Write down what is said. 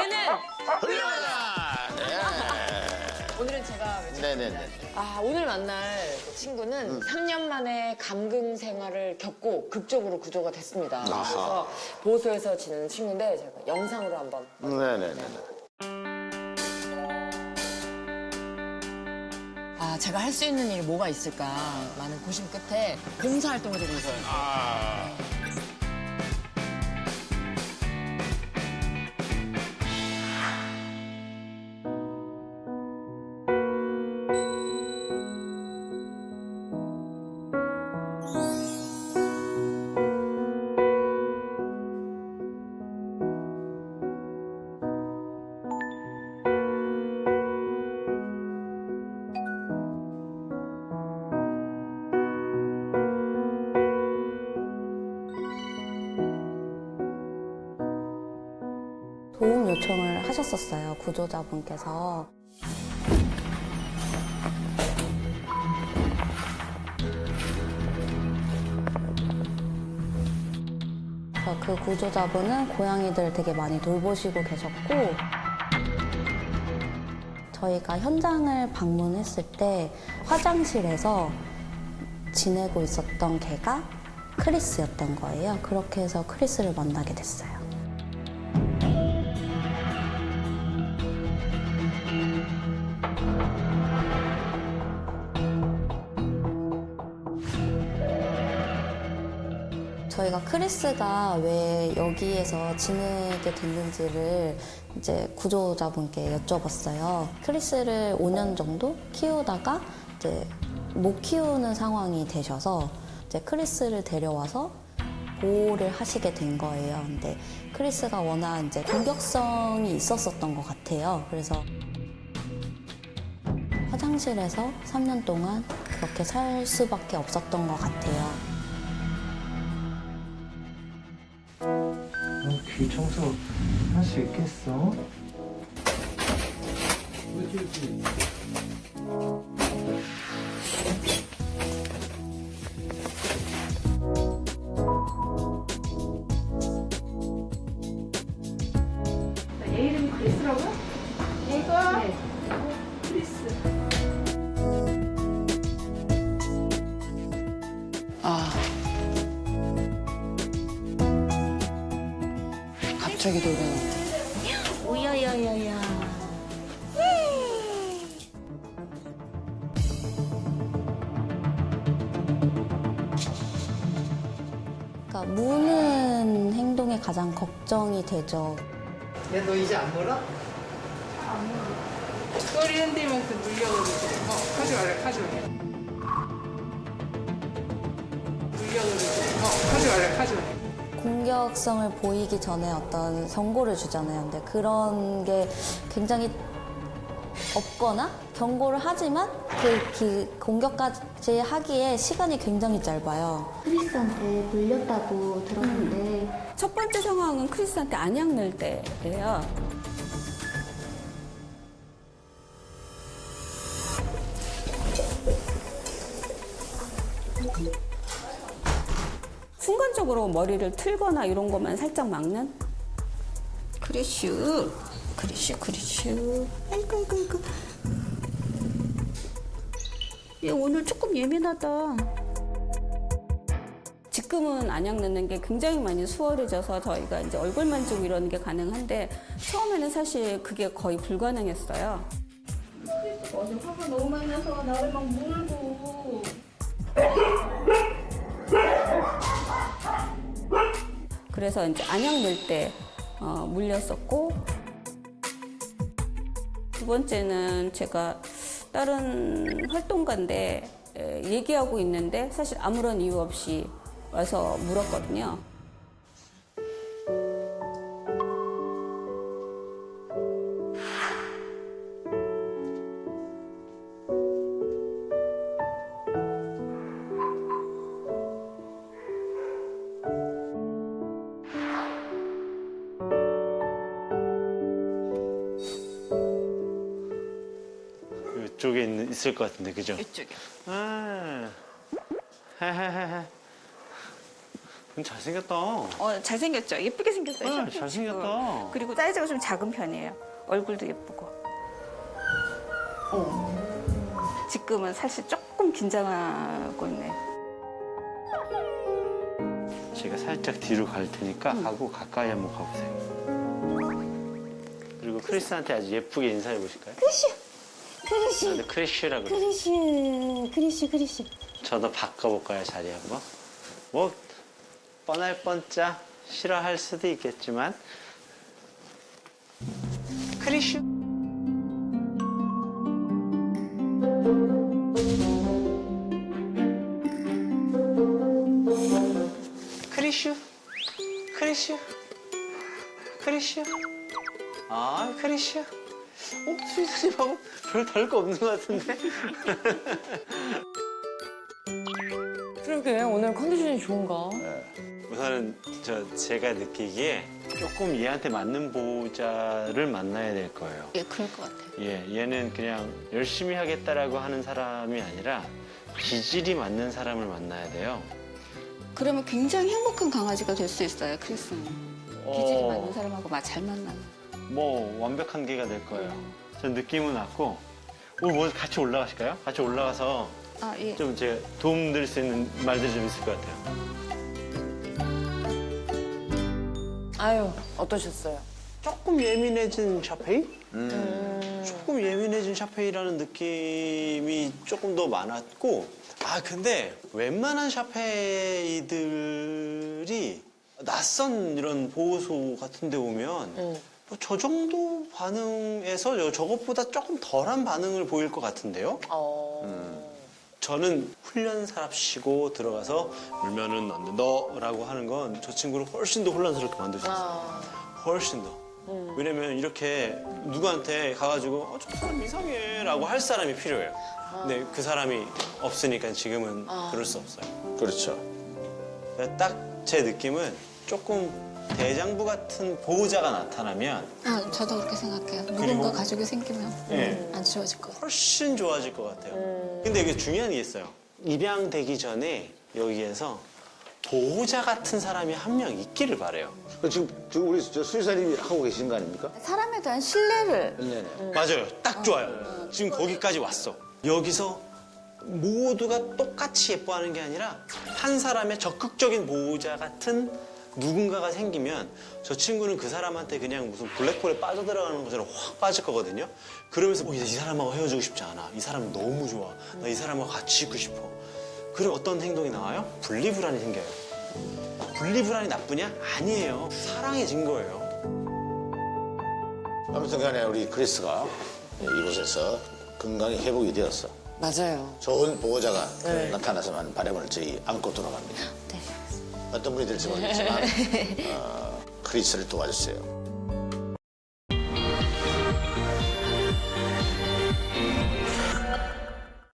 얘는 훌륭하다. 네. 오늘은 제가 네네네. 오늘 만날 친구는 3년 만에 감금 생활을 겪고 극적으로 구조가 됐습니다. 그래서 보호소에서 지내는 친구인데 제가 영상으로 한번. 네네네. 제가 할 수 있는 일이 뭐가 있을까 많은 고심 끝에 봉사활동을 하고 있어요. 도움 요청을 하셨었어요, 구조자분께서. 그 구조자분은 고양이들 되게 많이 돌보시고 계셨고, 저희가 현장을 방문했을 때 화장실에서 지내고 있었던 개가 크리스였던 거예요. 그렇게 해서 크리스를 만나게 됐어요. 저희가 크리스가 왜 여기에서 지내게 됐는지를 이제 구조자분께 여쭤봤어요. 크리스를 5년 정도 키우다가 이제 못 키우는 상황이 되셔서 이제 크리스를 데려와서 보호를 하시게 된 거예요. 근데 크리스가 워낙 이제 공격성이 있었었던 것 같아요. 그래서 화장실에서 3년 동안 그렇게 살 수밖에 없었던 것 같아요. 귀 청소 할 수 있겠어? 얘 이름이 크리스라고요? 얘가? 네. 크리스. 갑자기 돌변한다. 오야야야야. 그러니까 무는 행동에 가장 걱정이 되죠. 야, 너 이제 안 물어? 꼬리 흔들면서 물려가지고. 하지 말래, 하지 말래. 물려가지고. 하지 말래, 하지 말래. 공격성을 보이기 전에 어떤 경고를 주잖아요. 근데 그런 게 굉장히 없거나 경고를 하지만 그 공격까지 하기에 시간이 굉장히 짧아요. 크리스한테 물렸다고 들었는데 첫 번째 상황은 크리스한테 안약 넣을 때예요. 순간적으로 머리를 틀거나 이런 것만 살짝 막는? 크리슈, 크리슈, 크리슈. 아이고, 아이고, 아이고. 얘 오늘 조금 예민하다. 지금은 안약 넣는 게 굉장히 많이 수월해져서 저희가 이제 얼굴 만지고 이러는 게 가능한데 처음에는 사실 그게 거의 불가능했어요. 어제 화가 너무 많이 나서 나를 막 물고. 그래서 이제 안약 넣을 때 물렸었고, 두 번째는 제가 다른 활동가인데 얘기하고 있는데 사실 아무런 이유 없이 와서 물었거든요. 이쪽에 있을 것 같은데, 그죠? 이쪽에. 아, 잘생겼다. 잘생겼죠? 예쁘게 생겼어요. 네, 샴페인 잘생겼다. 치고. 그리고 사이즈가 좀 작은 편이에요. 얼굴도 예쁘고. 지금은 사실 조금 긴장하고 있네. 제가 살짝 뒤로 갈 테니까 하고 가까이 한번 가보세요. 그리고 크리스한테 아주 예쁘게 인사해 보실까요? 크리쉬, 근데 크리쉬라 그래. 크리쉬. 저도 바꿔볼까요, 자리 한번? 뭐 뻔할 뻔짜 싫어할 수도 있겠지만 크리슈. 크리슈. 아, 크리슈. 수희선님하고 별 다를 거 없는 것 같은데? 그러게 오늘 컨디션이 좋은가? 우선은 제가 느끼기에 조금 얘한테 맞는 보호자를 만나야 될 거예요. 예, 그럴 것 같아요. 예, 얘는 그냥 열심히 하겠다라고 하는 사람이 아니라 기질이 맞는 사람을 만나야 돼요. 그러면 굉장히 행복한 강아지가 될 수 있어요, 크리스는. 기질이 맞는 사람하고 잘 만나면. 뭐 완벽한 개가 될 거예요. 전 느낌은 왔고 오늘 뭐 같이 올라가실까요? 같이 올라가서 아, 예. 좀 제가 도움 드릴 수 있는 말들이 좀 있을 것 같아요. 아유 어떠셨어요? 조금 예민해진 샤페이? 조금 예민해진 샤페이라는 느낌이 조금 더 많았고 근데 웬만한 샤페이들이 낯선 이런 보호소 같은 데 오면 뭐저 정도 반응에서 저것보다 조금 덜한 반응을 보일 것 같은데요? 저는 훈련사랍시고 들어가서 울면은 안 된다라고 하는 건 저 친구를 훨씬 더 혼란스럽게 만들 수 있어요. 훨씬 더. 왜냐면 이렇게 누구한테 가가지고 저 사람 이상해라고 할 사람이 필요해요. 근데 그 사람이 없으니까 지금은 그럴 수 없어요. 그렇죠. 딱 제 느낌은 조금 대장부 같은 보호자가 나타나면 저도 그렇게 생각해요. 그리고- 누군가 가족이 생기면 예. 안 좋아질 것 같아요. 훨씬 좋아질 것 같아요. 근데 이게 중요한 게 있어요. 입양되기 전에 여기에서 보호자 같은 사람이 한 명 있기를 바래요. 지금 우리 수의사님이 하고 계신 거 아닙니까? 사람에 대한 신뢰를 네네. 맞아요. 딱 좋아요. 지금 거기까지 왔어. 여기서 모두가 똑같이 예뻐하는 게 아니라 한 사람의 적극적인 보호자 같은 누군가가 생기면 저 친구는 그 사람한테 그냥 무슨 블랙홀에 빠져들어가는 것처럼 확 빠질 거거든요. 그러면서 이제 이 사람하고 헤어지고 싶지 않아. 이 사람 너무 좋아. 나 이 사람하고 같이 있고 싶어. 그럼 어떤 행동이 나와요? 분리불안이 생겨요. 분리불안이 나쁘냐? 아니에요. 사랑해진 거예요. 아무튼 간에 우리 크리스가 이곳에서 건강히 회복이 되었어. 맞아요. 좋은 보호자가 나타나서만 바람을 저희 안고 돌아갑니다. 네. 어떤 분이 될지 모르겠지만 크리스를 도와주세요.